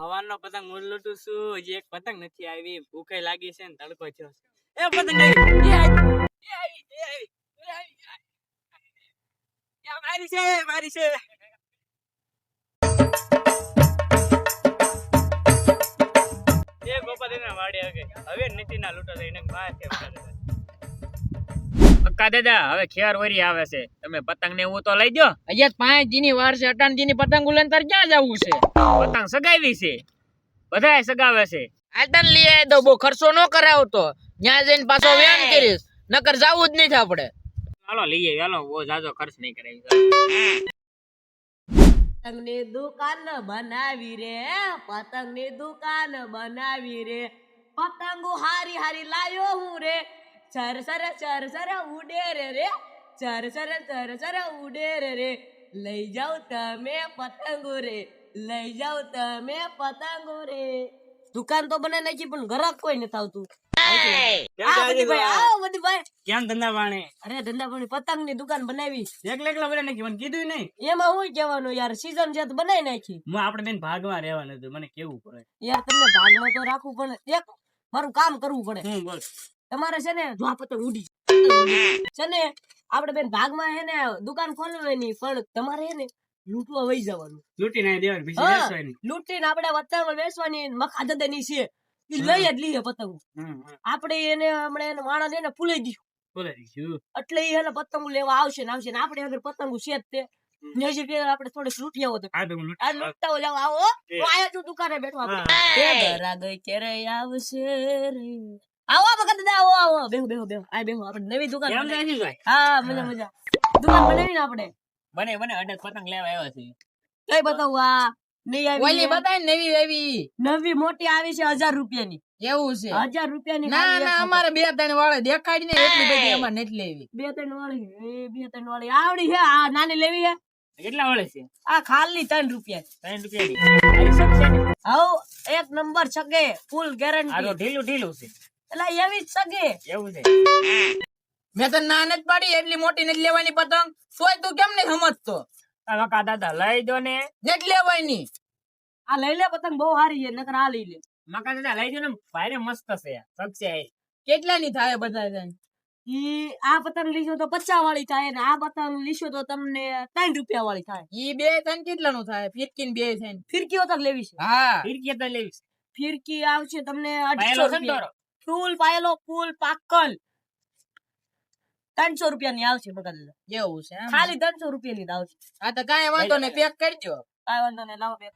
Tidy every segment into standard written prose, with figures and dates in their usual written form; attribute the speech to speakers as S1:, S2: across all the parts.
S1: હવાનો પતંગ હું લૂંટું છું. હજી એક પતંગ નથી આવી. ભૂખે લાગી છે ને તડકો થયો છે. એ પતંગ આવી. મારી છે મારી છે. એ ગોપા દેના વાડે હવે નીતિના લૂંટો એને બહાર છે.
S2: અક્કા દાદા હવે ખેર વરી આવે છે, તમે પતંગ ને એવું તો લઈ દો.
S3: અહીંયા 5 દી ની વાર છે, 18 દી ની પતંગ ઉલન તાર ક્યાં જવું છે?
S2: પતંગ સગાવી છે, બધાય સગાવે છે.
S3: આટન લઈ આય તો બહુ ખર્ચો ન કરાવતો, ત્યાં જઈને પાછો વેન કરીશ, નકર જાવું જ નહીં આપણે.
S2: હાલો લઈ આવી, હાલો બહુ જાજો ખર્ચ નહીં કરાવી.
S4: પતંગની દુકાન બનાવી રે, પતંગની દુકાન બનાવી રે, પતંગો હારી હારી લાયો હું રે, ચર સર ઉડે રે, ચર સર ઉડે રે, લઈ જાવ તમે પતંગો રે, લઈ જાવ તમે પતંગો રે. દુકાન તો બને નાખી પણ ઘરાક કોઈ નથી આવતું.
S1: કેમ ધંધા પાણી?
S4: અરે ધંધા પાણી પતંગ ની દુકાન બનાવી,
S1: એકલા બનાવી નાખી, મને કીધું નહીં.
S4: એમાં હું કહેવાનું યાર, સીઝન છે તો બનાવી નાખી.
S1: હું આપણે બેન ભાગમાં રહેવાનું હતું, મને કેવું પડે
S4: યાર, તમને ભાગમાં તો રાખવું પડે, એક મારું કામ કરવું પડે.
S1: બોલ.
S4: તમારે છે ને જો આ પતંગ ઉડી છે ને, આપણે બેન ભાગમાં હે ને દુકાન ખોલવાની, પણ તમારે હે ને લૂંટવા વહી જવાનું.
S1: લૂંટી નાઈ દેવાનું, બીજી વેચવાની.
S4: લૂંટીને આપણે પતંગ વેચવાની, મખા દદની છે ઈ લઈ જ લઈએ પતંગ. આપણે એને હમણાં એને માણસ એને ફૂલાઈ દીધું, એટલે ઈ એને પતંગ લેવા આવશે ને આપણે આગળ પતંગ છે જ તે આપણે થોડીક લૂંટી આવો તો લૂંટતા જાવ. આવો આયા તું દુકાને બેઠો, આપણે ઘરા ગઈ ક્યારે આવશે રે. આવો બકા દાદા, આવો આવો, બેહો બેહો બેહો, આ બેહો. આપણે નવી દુકાન હા મજા દુકાન બનાવીને આપણે
S2: બને અડદ પતંગ લેવા આવ્યા છે.
S4: કઈ બતાવું? આ નહીં આવી,
S3: ઓલી બતાય નવી આવી,
S4: નવી મોટી આવી છે 1000 રૂપિયાની.
S3: એવું છે?
S4: 1000 રૂપિયાની.
S3: ના અમારે 2-3 વાળે દેખાડી ને એટલી બધી અમારે નથી લેવી.
S4: 2-3 વાળી, 2-3 વાળી આવડી છે. આ નાની લેવી છે.
S2: કેટલા વળે છે?
S4: આ ખાલી 3 રૂપિયા.
S2: 3 રૂપિયાની.
S4: હાઉ એક નંબર છગે, ફૂલ ગેરંટી.
S2: આ તો ઢીલું છે.
S4: એટલે એવી જ છગે.
S2: એવું છે?
S3: મેં તો ના નથી પાડી, એટલી મોટી નથી લેવાની પતંગ. સોય તું કેમ નહીં સમજતો?
S2: કાકા દાદા લઈ દો ને.
S3: નથી લેવાની.
S4: આ લઈ લે પતંગ, બહુ સારી છે, નકર આ લઈ લે.
S2: મકા દાદા લઈ દો ને, ભારે મસ્ત છે. સબસે
S3: કેટલા ની થાય બધા?
S4: ઈ આ પતંગ લીશો તો 50 વાળી થાય ને આ પતંગ લીશો તો તમને 3 રૂપિયા વાળી થાય.
S3: ઈ 2-3 કેટલા નું થાય? ફિરકી 2 થાય.
S4: ફિરકી પતંગ લેવી છે?
S3: હા
S2: ફિરકી તો લેવી.
S4: ફિરકી આવશે તમને 800 રૂપિયા. ફૂલ પાયલો, ફૂલ પાકલ 300 રૂપિયા ની આવશે બકા દાદા.
S3: એવું છે?
S4: ખાલી 300 રૂપિયા ની આવશે.
S3: હા તો કાંઈ વાંધો નહીં, પેક કરજો.
S4: કાંઈ વાંધો નહીં, લાવો પેક.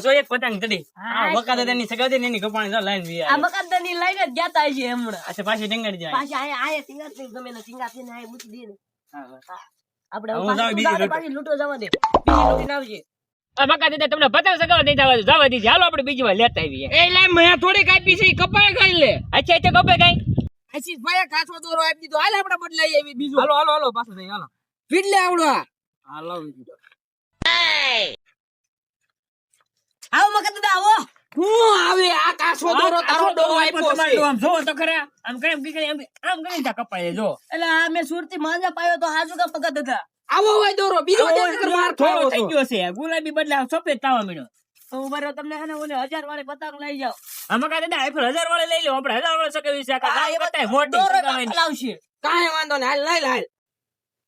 S1: જો એક પતંગ ચડી. આ બકા દાદાની સગાઈ ને એની કપાણી જો લાઈન વી
S4: આ બકા દાદાની લાઈને જ ગયા તા છે હમણાં.
S1: અચ્છા પાછી ટીંગાડી જાય.
S4: પાછી આયા ટીંગાતી ગમે ને ટીંગાતી ને આયા મૂકી દે ને. આપણે
S1: હું જાઉં બીજી
S4: પાછી લૂંટો જવા દે. બીજી લૂંટી ના આવજે.
S2: આ બકા દાદા તમને પતંગ સગાવા નહીં જવા દીધી. હાલો આપણે બીજી વાર લેતા આવીએ.
S3: એ લે મેં થોડી કાપી છે, કપાય ખાઈ લે.
S2: અચ્છા એટલે કપે કઈ
S3: આછી ભાઈ કાચો દોરો આપી દીધો. હાલ આપણે બદલાઈ આવી બીજો.
S1: હાલો પાછો જઈ હાલો.
S3: ફીડલે આવડો.
S1: હાલો
S4: આવો મકા દાદા આવો.
S3: હું આવે આ કાચો દોરો તારો દોરો આપ્યો છે.
S2: આમ જો તો ખરા, આમ કેમ કીકડી આમ કરીને કપાય જો.
S4: એટલે આ મેં સુરતી માંજા પાયો તો હાજુ કા પગા દાદા.
S3: આવો હોય દોરો બીજો
S2: આવો
S3: ક્યાં નકર માર
S2: થોડો
S3: ખાવો
S2: થઈ
S3: છો.
S2: ગયો છે ગુલાબી બદલે આમ સફેદ થવા માંડ્યો
S4: તો ઉભા રહો, તમને હે ને ઓલે 1000 વાળી પતંગ લઈ જાઓ.
S2: આમાં કાંઈ દાદા આઈફોન 1000 વાળી લઈ લો આપણે 1000 વાળી સગાવી છે
S4: હા,
S2: કાંઈ
S4: એ
S2: કરતાંય મોટી
S4: દોરો
S2: સગાવાની.
S4: લાવશે.
S3: કાંઈ વાંધો નહીં, હાલ લઈ હાલ.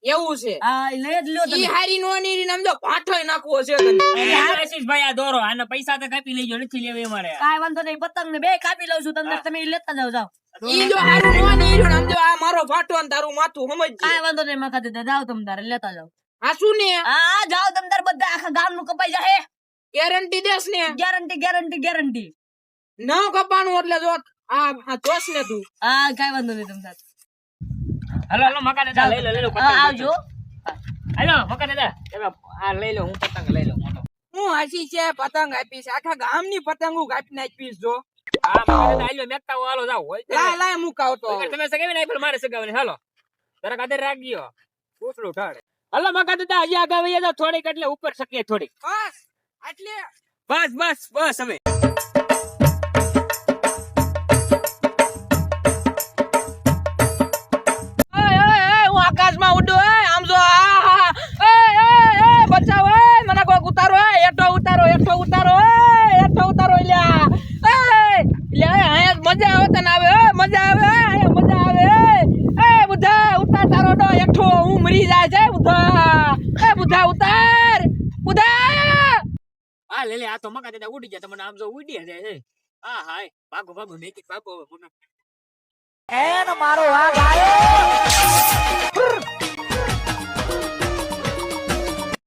S3: એવું છે
S4: હા, એ લઈ જ લ્યો
S3: ઈ
S4: તમે.
S3: હારી નો નીરી નામ જો પાઠોય નાખવો છે તને.
S2: એટલે આશીષભાઈ આ દોરો આના પૈસા તો કાપી લેજો નથી લેવા અમારે
S4: કાંઈ વાંધો નહીં, પતંગ ને બે કાપી લઉં છું તમને, તમે ઈ લેતા જાઓ જાઓ.
S3: ઈ જો હારું નો નીર્યો ને આમ જો આ મારો પાઠો ને તારું માથું સમજજે.
S4: કાંઈ વાંધો નહીં, મખા દાદા જાઓ તમે તારે લેતા જાઓ.
S3: આ શું ને
S4: હા, જાઓ તમે તારે બધા આખા ગામનું કપાઈ જાહે.
S3: ગેરંટી દેસ ને
S4: ગેરંટી ગેરંટી ગેરંટી.
S3: ન કપાનું એટલે જો આ જોશ ને તું.
S4: હા, કાંઈ વાંધો નહીં તમે તારે.
S2: હાલો હાલો મકા દાદા લઈ લો
S4: હા, આવજો.
S2: હાલો મકા દાદા તમે આ લઈ લો હું પતંગ લઈ લઉં મોટો.
S3: હું હાસી છે પતંગ આપીશ આખા ગામની પતંગો કાપી નાખીશ જો.
S2: હા મકા દાદા આલ્યો મેકતા હાલો જાવ હોય
S3: લાય લાય મુકાવતો
S2: તમે સગાવી ને આઈફોન મારે સગાવાની હાલો જરાક આદર રાખજો પૂછડું ઠાડે હાલો મકા દાદા હજી આગળ વહી જાઓ થોડીક એટલે ઉપર શકીએ થોડીક
S3: બસ એટલે
S2: બસ બસ બસ હવે
S3: હું આકાશમાં ઉડું આમ જો બચાવ મને કોઈ ઉતારો એઠો ઉતારો લ્યા મજા આવે તને આવે મજા આવે મજા આવે બુધા ઉતાર તારો ડો એઠો હું મરી જાય છે બુધા ઉતાર બુધા.
S2: હા લે લે આ તો મકા દાદા ઉડી જાય તમને આમ જો ઉડી જાય છે હા હાય ભાગો ભાગો મેકી ભાગો હવે પુનઃ
S3: મારો વાઘ આવ્યો